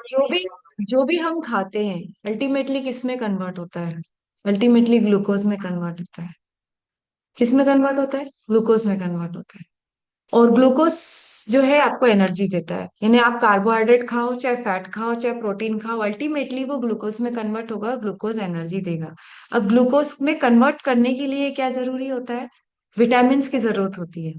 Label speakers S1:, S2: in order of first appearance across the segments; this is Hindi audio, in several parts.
S1: जो भी जो भी हम खाते हैं अल्टीमेटली किस में कन्वर्ट होता है? अल्टीमेटली ग्लूकोज में कन्वर्ट होता है। किस में कन्वर्ट होता है? ग्लूकोज में कन्वर्ट होता है। और ग्लूकोज जो है आपको एनर्जी देता है, यानी आप कार्बोहाइड्रेट खाओ चाहे फैट खाओ चाहे प्रोटीन खाओ, अल्टीमेटली वो ग्लूकोज में कन्वर्ट होगा, ग्लूकोज एनर्जी देगा। अब ग्लूकोज में कन्वर्ट करने के लिए क्या जरूरी होता है? विटामिन की जरूरत होती है,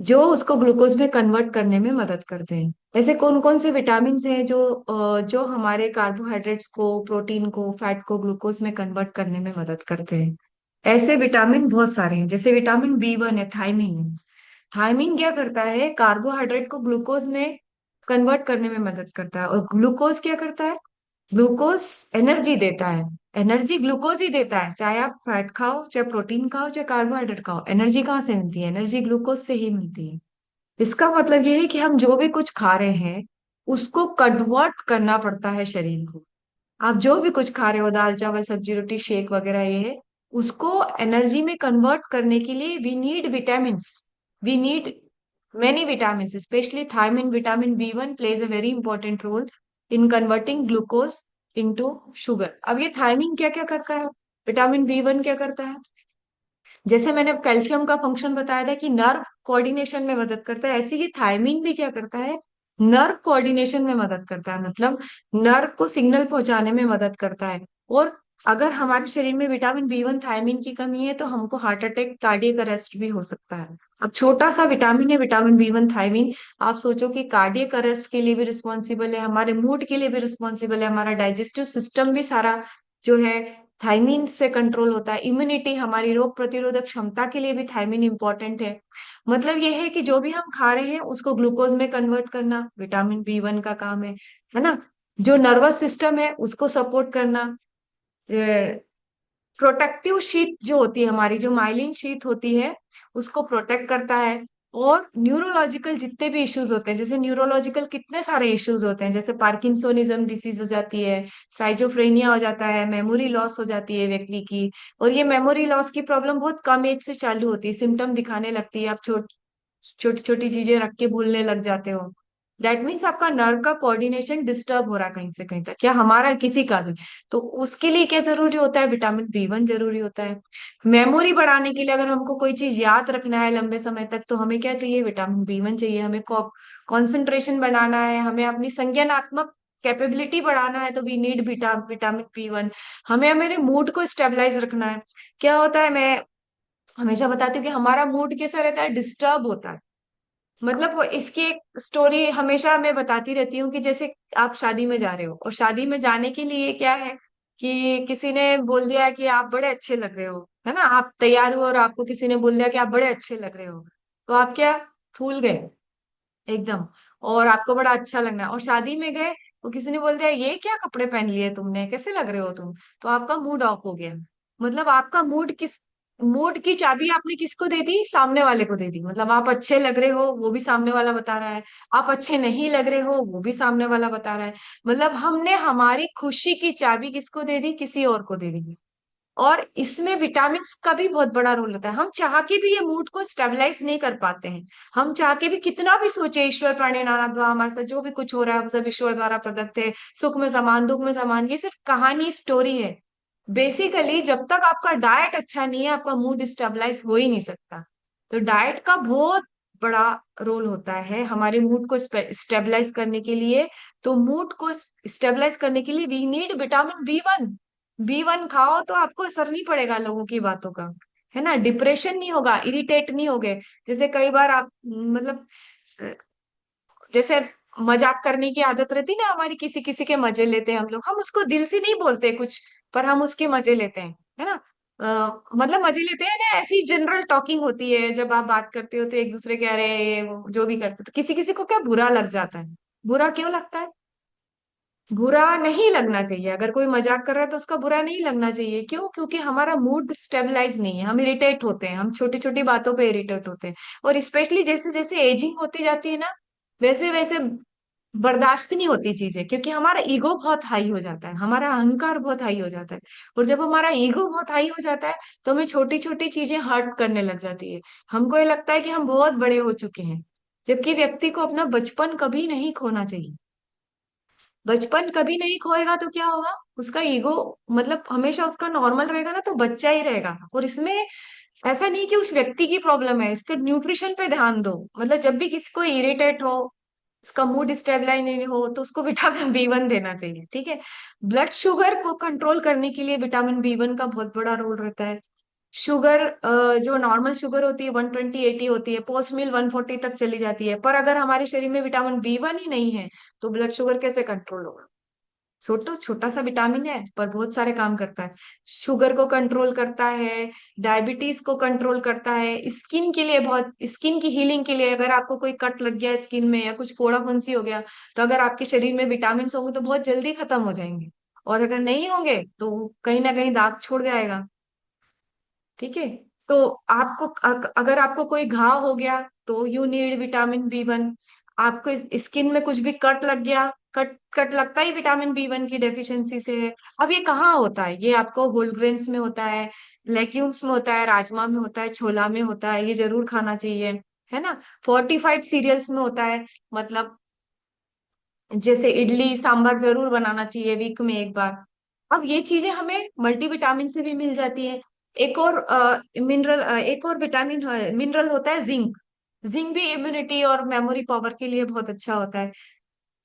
S1: जो उसको ग्लूकोज में कन्वर्ट करने में मदद करते हैं। ऐसे कौन कौन से विटामिन हैं जो हमारे कार्बोहाइड्रेट्स को, प्रोटीन को, फैट को ग्लूकोज में कन्वर्ट करने में मदद करते हैं? ऐसे विटामिन बहुत सारे हैं, जैसे विटामिन B1 है, थायमीन है। थायमीन क्या करता है? कार्बोहाइड्रेट को ग्लूकोज में कन्वर्ट करने में मदद करता है। और ग्लूकोज क्या करता है? ग्लूकोज एनर्जी देता है। एनर्जी ग्लूकोज ही देता है, चाहे आप फैट खाओ चाहे प्रोटीन खाओ चाहे कार्बोहाइड्रेट खाओ, एनर्जी कहाँ से मिलती है? एनर्जी ग्लूकोज से ही मिलती है। इसका मतलब ये है कि हम जो भी कुछ खा रहे हैं उसको कन्वर्ट करना पड़ता है शरीर को। आप जो भी कुछ खा रहे हो, दाल चावल सब्जी रोटी शेक वगैरह, ये है, उसको एनर्जी में कन्वर्ट करने के लिए we need vitamin. We need many vitamins, especially thiamine. Vitamin B1 plays a very important role in converting glucose into sugar. अब ये थायमिन क्या क्या करता है? विटामिन B1 क्या करता है? जैसे मैंने कैल्शियम का फंक्शन बताया था कि नर्व कोऑर्डिनेशन में मदद करता है, ऐसे ही थायमिन भी क्या करता है? नर्व कोऑर्डिनेशन में मदद करता है, मतलब नर्व को सिग्नल पहुंचाने में मदद करता है। और अगर हमारे शरीर में विटामिन B1 थायमिन की कमी है तो हमको हार्ट अटैक, कार्डियक अरेस्ट भी हो सकता है। अब छोटा सा विटामिन है विटामिन B1 थायमिन, आप सोचो कि कार्डियक अरेस्ट के लिए भी रिस्पॉन्सिबल है, हमारे मूड के लिए भी रिस्पॉन्सिबल है, हमारा डाइजेस्टिव सिस्टम भी सारा जो है थायमीन से कंट्रोल होता है। इम्यूनिटी, हमारी रोग प्रतिरोधक क्षमता के लिए भी थायमीन इंपॉर्टेंट है। मतलब यह है कि जो भी हम खा रहे हैं उसको ग्लूकोज में कन्वर्ट करना विटामिन B1 का काम है ना? जो नर्वस सिस्टम है उसको सपोर्ट करना, प्रोटेक्टिव शीट जो होती है हमारी, जो माइलिन शीट होती है, उसको प्रोटेक्ट करता है। और न्यूरोलॉजिकल जितने भी इश्यूज होते हैं, जैसे न्यूरोलॉजिकल कितने सारे इश्यूज होते हैं, जैसे पार्किंसोनिज्म डिसीज हो जाती है, साइजोफ्रेनिया हो जाता है, मेमोरी लॉस हो जाती है व्यक्ति की। और ये मेमोरी लॉस की प्रॉब्लम बहुत कम एज से चालू होती है, सिम्टम दिखाने लगती है, आप छोटी छोटी चीजें रख के भूलने लग जाते हो। दैट मीन्स आपका नर्व का कोऑर्डिनेशन डिस्टर्ब हो रहा है कहीं से कहीं तक, क्या हमारा किसी का भी। तो उसके लिए क्या जरूरी होता है? विटामिन B1 जरूरी होता है। मेमोरी बढ़ाने के लिए, अगर हमको कोई चीज याद रखना है लंबे समय तक, तो हमें क्या चाहिए? विटामिन B1 चाहिए। हमें कॉन्सेंट्रेशन बनाना है, हमें अपनी संज्ञानात्मक कैपेबिलिटी बढ़ाना है, तो वी नीड विटामिन B1। हमें मेरे मूड को स्टेबलाइज रखना है। क्या होता है, मैं हमेशा बताती हूँ कि हमारा मूड कैसा रहता है? डिस्टर्ब होता है। मतलब वो इसकी एक स्टोरी हमेशा मैं बताती रहती हूँ कि जैसे आप शादी में जा रहे हो, और शादी में जाने के लिए क्या है कि किसी ने बोल दिया कि आप बड़े अच्छे लग रहे हो, है ना? आप तैयार हो और आपको किसी ने बोल दिया कि आप बड़े अच्छे लग रहे हो, तो आप क्या, फूल गए एकदम, और आपको बड़ा अच्छा लगना है। और शादी में गए, वो किसी ने बोल दिया ये क्या कपड़े पहन लिए तुमने, कैसे लग रहे हो तुम, तो आपका मूड ऑफ हो गया। मतलब आपका मूड की चाबी आपने किसको दे दी? सामने वाले को दे दी। मतलब आप अच्छे लग रहे हो वो भी सामने वाला बता रहा है, आप अच्छे नहीं लग रहे हो वो भी सामने वाला बता रहा है। मतलब हमने हमारी खुशी की चाबी किसको दे दी? किसी और को दे दी। और इसमें विटामिन का भी बहुत बड़ा रोल होता है। हम चाह के भी ये मूड को स्टेबलाइज नहीं कर पाते हैं। हम चाह के भी कितना भी सोचे ईश्वर प्रणिनाथ द्वारा हमारे साथ जो भी कुछ हो रहा है सब ईश्वर द्वारा प्रदत्त है, सुख में समान दुख में समान, ये सिर्फ कहानी स्टोरी है। बेसिकली जब तक आपका डाइट अच्छा नहीं है आपका मूड स्टेबलाइज हो ही नहीं सकता। तो डाइट का बहुत बड़ा रोल होता है हमारे मूड को स्टेबलाइज करने के लिए। तो मूड को स्टेबलाइज करने के लिए we need vitamin B1। B1 खाओ तो आपको असर नहीं पड़ेगा लोगों की बातों का, है ना? डिप्रेशन नहीं होगा, इरिटेट नहीं होगे। जैसे कई बार आप मतलब जैसे मजाक करने की आदत रहती ना हमारी, किसी किसी के मजे लेते हैं हम लोग, हम उसको दिल से नहीं बोलते कुछ, पर हम उसके मजे लेते हैं, है ना? मतलब मजे लेते हैं ना, ऐसी जनरल टॉकिंग होती है, जब आप बात करते हो तो एक दूसरे के अरे ये वो जो भी करते हो, तो किसी किसी को क्या बुरा लग जाता है। बुरा क्यों लगता है? बुरा नहीं लगना चाहिए, अगर कोई मजाक कर रहा है तो उसका बुरा नहीं लगना चाहिए। क्यों? क्योंकि हमारा मूड स्टेबलाइज नहीं है, हम इरिटेट होते हैं, हम छोटी छोटी बातों पे इरिटेट होते हैं। और स्पेशली जैसे जैसे एजिंग होती जाती है ना, वैसे वैसे बर्दाश्त नहीं होती चीजें, क्योंकि हमारा ईगो बहुत हाई हो जाता है, हमारा अहंकार बहुत हाई हो जाता है। और जब हमारा ईगो बहुत हाई हो जाता है तो हमें छोटी छोटी चीजें हर्ट करने लग जाती है। हमको ये लगता है कि हम बहुत बड़े हो चुके हैं, जबकि व्यक्ति को अपना बचपन कभी नहीं खोना चाहिए। बचपन कभी नहीं खोएगा तो क्या होगा, उसका ईगो मतलब हमेशा उसका नॉर्मल रहेगा ना, तो बच्चा ही रहेगा। और इसमें ऐसा नहीं कि उस व्यक्ति की प्रॉब्लम है, इसके न्यूट्रिशन पे ध्यान दो। मतलब जब भी किसी को इरिटेट हो, उसका मूड स्टेबलाइज नहीं हो, तो उसको विटामिन बी वन देना चाहिए, ठीक है। ब्लड शुगर को कंट्रोल करने के लिए विटामिन बी वन का बहुत बड़ा रोल रहता है। शुगर जो नॉर्मल शुगर होती है 120/80 होती है, पोस्ट मील 140 तक चली जाती है, पर अगर हमारे शरीर में विटामिन बी वन ही नहीं है तो ब्लड शुगर कैसे कंट्रोल होगा। छोटा छोटा सा विटामिन है पर बहुत सारे काम करता है। शुगर को कंट्रोल करता है, डायबिटीज को कंट्रोल करता है, स्किन के लिए बहुत, स्किन की हीलिंग के लिए, अगर आपको कोई कट लग गया स्किन में या कुछ फोड़ा फुंसी हो गया, तो अगर आपके शरीर में विटामिन होंगे तो बहुत जल्दी खत्म हो जाएंगे। और अगर नहीं होंगे तो कहीं ना कहीं दाग छोड़ जाएगा, ठीक है। तो आपको अगर आपको कोई घाव हो गया तो you need vitamin B one. आपको स्किन में कुछ भी कट लग गया, कट कट लगता ही विटामिन बी वन की डेफिशिएंसी से है। अब ये कहाँ होता है, ये आपको होल ग्रेन्स में होता है, लेग्यूम्स में होता है, राजमा में होता है, छोला में होता है, ये जरूर खाना चाहिए, है ना। फोर्टिफाइड सीरियल्स में होता है, मतलब जैसे इडली सांभर जरूर बनाना चाहिए वीक में एक बार। अब ये चीजें हमें मल्टीविटामिन से भी मिल जाती है। एक और मिनरल, एक और विटामिन मिनरल होता है जिंक। जिंक भी इम्यूनिटी और मेमोरी पावर के लिए बहुत अच्छा होता है।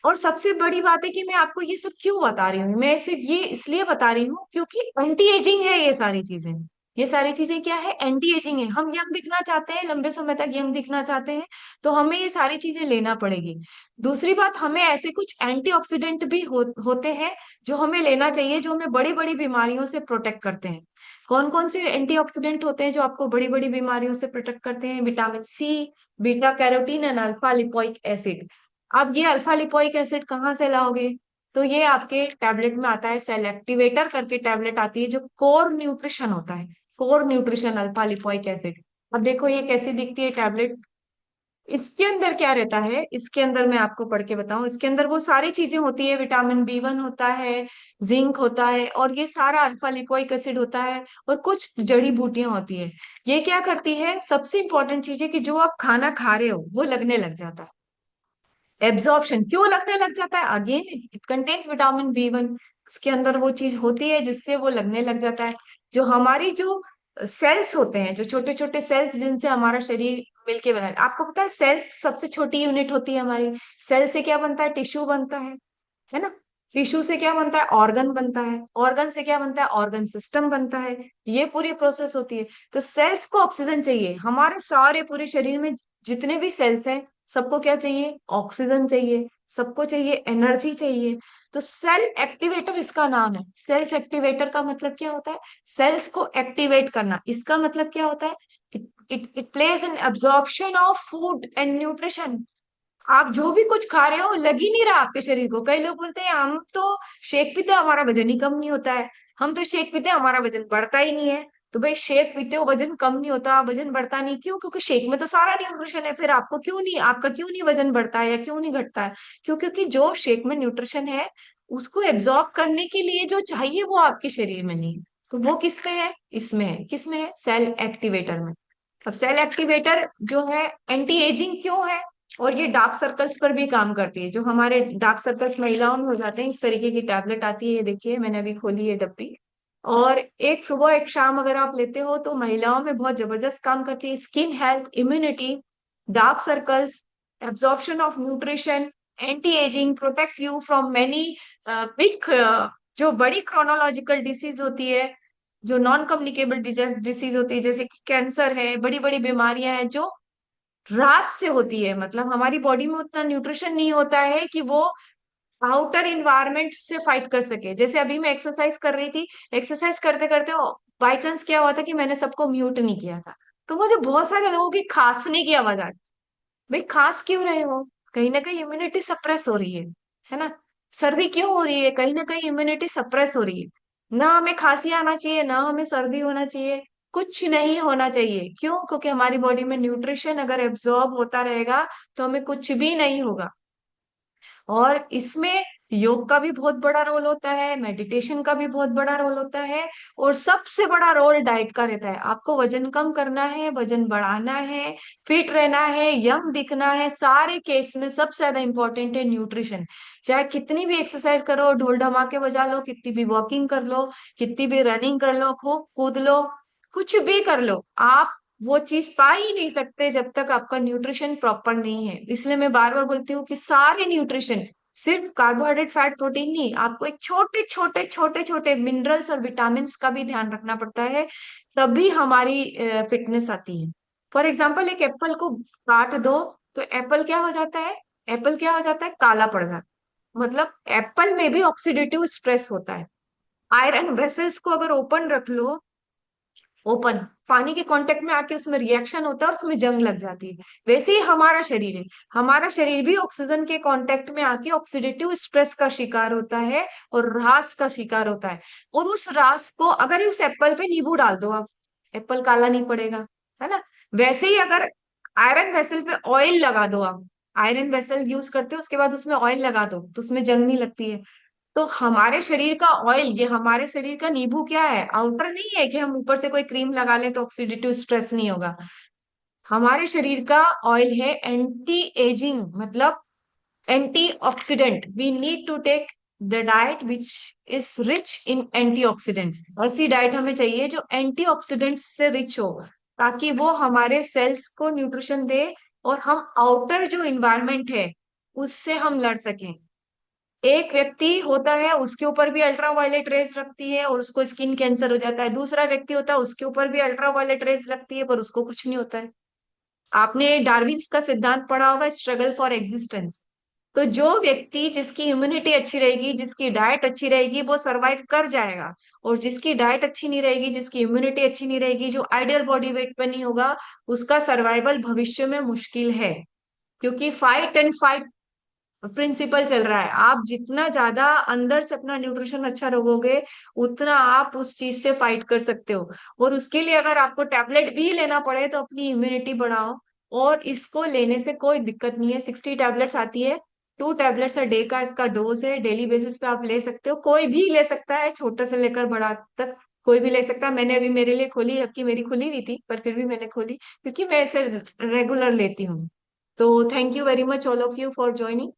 S1: और सबसे बड़ी बात है कि मैं आपको ये सब क्यों बता रही हूँ, मैं इसे ये इसलिए बता रही हूँ क्योंकि एंटी एजिंग है ये सारी चीजें। ये सारी चीजें क्या है, एंटी एजिंग है। हम यंग दिखना चाहते हैं, लंबे समय तक यंग दिखना चाहते हैं, तो हमें ये सारी चीजें लेना पड़ेगी। दूसरी बात, हमें ऐसे कुछ एंटीऑक्सीडेंट भी होते हैं जो हमें लेना चाहिए, जो हमें बड़ी बड़ी बीमारियों से प्रोटेक्ट करते हैं। कौन कौन से एंटीऑक्सीडेंट होते हैं जो आपको बड़ी बड़ी बीमारियों से प्रोटेक्ट करते हैं? Vitamin C, beta carotene and alpha lipoic acid. अब ये अल्फा लिपोइक एसिड कहाँ से लाओगे? तो ये आपके टैबलेट में आता है, सेल एक्टिवेटर करके टैबलेट आती है, जो कोर न्यूट्रिशन होता है। Core nutrition alpha lipoic acid. अब देखो ये कैसी दिखती है टैबलेट। इसके अंदर क्या रहता है, इसके अंदर मैं आपको पढ़ के बताऊं, इसके अंदर वो सारी चीजें होती है, विटामिन बी वन होता है, जिंक होता है, और ये सारा अल्फा लिपोइक एसिड होता है, और कुछ जड़ी बूटियां होती है। ये क्या करती है, सबसे इंपॉर्टेंट चीज है कि जो आप खाना खा रहे हो वो लगने लग जाता है। एब्जॉर्प्शन क्यों लगने लग जाता है? Again it contains vitamin B one. इसके अंदर वो चीज होती है जिससे वो लगने लग जाता है। जो हमारी जो सेल्स होते हैं, जो छोटे छोटे सेल्स जिनसे हमारा शरीर मिलके बना है, आपको पता है सेल्स सबसे छोटी यूनिट होती है हमारी। सेल से क्या बनता है? टिश्यू बनता है ना। टिश्यू से क्या बनता है? ऑर्गन बनता है। ऑर्गन से क्या बनता है? ऑर्गन सिस्टम बनता है। ये पूरी प्रोसेस होती है। तो सेल्स को ऑक्सीजन चाहिए, हमारे सारे पूरे शरीर में जितने भी सेल्स हैं सबको क्या चाहिए? ऑक्सीजन चाहिए, सबको चाहिए एनर्जी चाहिए। तो सेल एक्टिवेटर इसका नाम है। सेल्स एक्टिवेटर का मतलब क्या होता है? सेल्स को एक्टिवेट करना। इसका मतलब क्या होता है? It plays in absorption of food and nutrition. आप जो भी कुछ खा रहे हो लग ही नहीं रहा आपके शरीर को। कई लोग बोलते हैं हम तो शेक पीते हैं हमारा वजन ही कम नहीं होता है, हम तो शेक पीते हैं हमारा वजन बढ़ता ही नहीं है। तो भाई शेक पीते हो वजन कम नहीं होता, वजन बढ़ता नहीं क्यों? क्योंकि शेक में तो सारा न्यूट्रिशन है। फिर आपको क्यों नहीं, आपका क्यों नहीं वजन बढ़ता है या क्यों नहीं घटता है? क्यों? क्योंकि जो शेक में न्यूट्रिशन है उसको एब्जॉर्ब करने के लिए जो चाहिए वो आपके शरीर में नहीं है। तो वो किसमें है? इसमें है। किसमें है? सेल एक्टिवेटर में। अब सेल एक्टिवेटर जो है एंटी एजिंग क्यों है? और ये डार्क सर्कल्स पर भी काम करती है। जो हमारे डार्क सर्कल्स महिलाओं में हो जाते हैं, इस तरीके की टैबलेट आती है, ये देखिए मैंने अभी खोली है डब्बी। और एक सुबह एक शाम अगर आप लेते हो तो महिलाओं में बहुत जबरदस्त काम करती है। Skin health, immunity, dark circles, absorption of nutrition, anti ageing, protect you from many big, जो बड़ी क्रोनोलॉजिकल डिसीज होती है, जो नॉन कम्युनिकेबल डिसीज होती है, जैसे कि कैंसर है, बड़ी बड़ी बीमारियां हैं जो रास से होती है। मतलब हमारी बॉडी में उतना न्यूट्रिशन नहीं होता है कि वो आउटर इन्वायरमेंट से फाइट कर सके। जैसे अभी मैं एक्सरसाइज कर रही थी, एक्सरसाइज करते करते बाई चांस क्या हुआ था कि मैंने सबको म्यूट नहीं किया था, तो मुझे बहुत सारे लोगों की खांसने की आवाज आती। भाई खांस क्यों रहे हो? कहीं ना कहीं इम्यूनिटी सप्रेस हो रही है ना। सर्दी क्यों हो रही है? कहीं ना कहीं इम्यूनिटी सप्रेस हो रही है। ना हमें खांसी आना चाहिए, ना हमें सर्दी होना चाहिए, कुछ नहीं होना चाहिए। क्यों? क्योंकि हमारी बॉडी में न्यूट्रिशन अगर एब्जॉर्ब होता रहेगा तो हमें कुछ भी नहीं होगा। और इसमें योग का भी बहुत बड़ा रोल होता है, मेडिटेशन का भी बहुत बड़ा रोल होता है, और सबसे बड़ा रोल डाइट का रहता है। आपको वजन कम करना है, वजन बढ़ाना है, फिट रहना है, यंग दिखना है, सारे केस में सबसे ज्यादा इंपॉर्टेंट है न्यूट्रिशन। चाहे कितनी भी एक्सरसाइज करो, ढोल ढमाके बजा लो, कितनी भी वॉकिंग कर लो, कितनी भी रनिंग कर लो, खूब कूद लो, कुछ भी कर लो, आप वो चीज पा ही नहीं सकते जब तक आपका न्यूट्रिशन प्रॉपर नहीं है। इसलिए मैं बार बार बोलती हूँ कि सारे न्यूट्रिशन, सिर्फ कार्बोहाइड्रेट फैट प्रोटीन नहीं, आपको एक छोटे छोटे छोटे छोटे मिनरल्स और विटामिन्स का भी ध्यान रखना पड़ता है, तभी हमारी फिटनेस आती है। फॉर एग्जाम्पल, एक एप्पल को काट दो तो एप्पल क्या हो जाता है, एप्पल क्या हो जाता है, काला पड़ जाता है। मतलब एप्पल में भी ऑक्सीडेटिव स्ट्रेस होता है। आयरन वेसल्स को अगर ओपन रख लो, ओपन, पानी के कांटेक्ट में आके उसमें रिएक्शन होता है और उसमें जंग लग जाती है। वैसे ही हमारा शरीर है, हमारा शरीर भी ऑक्सीजन के कांटेक्ट में आके ऑक्सीडेटिव स्ट्रेस का शिकार होता है और ह्रास का शिकार होता है। और उस ह्रास को अगर उस एप्पल पे नींबू डाल दो आप, एप्पल काला नहीं पड़ेगा, है ना। वैसे ही अगर आयरन वेसल पे ऑयल लगा दो आप, आयरन वेसल यूज करते हो उसके बाद उसमें ऑयल लगा दो तो उसमें जंग नहीं लगती है। तो हमारे शरीर का ऑयल, ये हमारे शरीर का नींबू क्या है, आउटर नहीं है कि हम ऊपर से कोई क्रीम लगा लें तो ऑक्सीडेटिव स्ट्रेस नहीं होगा। हमारे शरीर का ऑयल है एंटी एजिंग, मतलब antioxidant. We need to take the diet which is rich in antioxidants. ऐसी डाइट हमें चाहिए जो एंटीऑक्सीडेंट्स से रिच हो, ताकि वो हमारे सेल्स को न्यूट्रिशन दे और हम आउटर जो इन्वायरमेंट है उससे हम लड़ सकें। एक व्यक्ति होता है उसके ऊपर भी अल्ट्रा वायलेट रेज लगती है और उसको स्किन कैंसर हो जाता है, दूसरा व्यक्ति होता है उसके ऊपर भी अल्ट्रा वायलेट रेज लगती है पर उसको कुछ नहीं होता है। आपने डार्विन्स का सिद्धांत पढ़ा होगा, स्ट्रगल फॉर एग्जिस्टेंस। तो जो व्यक्ति, जिसकी इम्यूनिटी अच्छी रहेगी, जिसकी डाइट अच्छी रहेगी, वो सरवाइव कर जाएगा। और जिसकी डाइट अच्छी नहीं रहेगी, जिसकी इम्यूनिटी अच्छी नहीं रहेगी, जो आइडियल बॉडी वेट पे नहीं होगा, उसका सर्वाइवल भविष्य में मुश्किल है। क्योंकि फाइट एंड फाइट प्रिंसिपल चल रहा है। आप जितना ज्यादा अंदर से अपना न्यूट्रिशन अच्छा रखोगे, उतना आप उस चीज से फाइट कर सकते हो। और उसके लिए अगर आपको टैबलेट भी लेना पड़े तो अपनी इम्यूनिटी बढ़ाओ। और इसको लेने से कोई दिक्कत नहीं है, 60 टैबलेट्स आती है, 2 टैबलेट्स अ डे का इसका डोज है, डेली बेसिस पे आप ले सकते हो, कोई भी ले सकता है, छोटे से लेकर बड़ा तक कोई भी ले सकता है। मैंने अभी मेरे लिए खोली, जबकि मेरी खुली हुई थी पर फिर भी मैंने खोली क्योंकि मैं इसे रेगुलर लेती हूँ। तो thank you very much all of you for joining.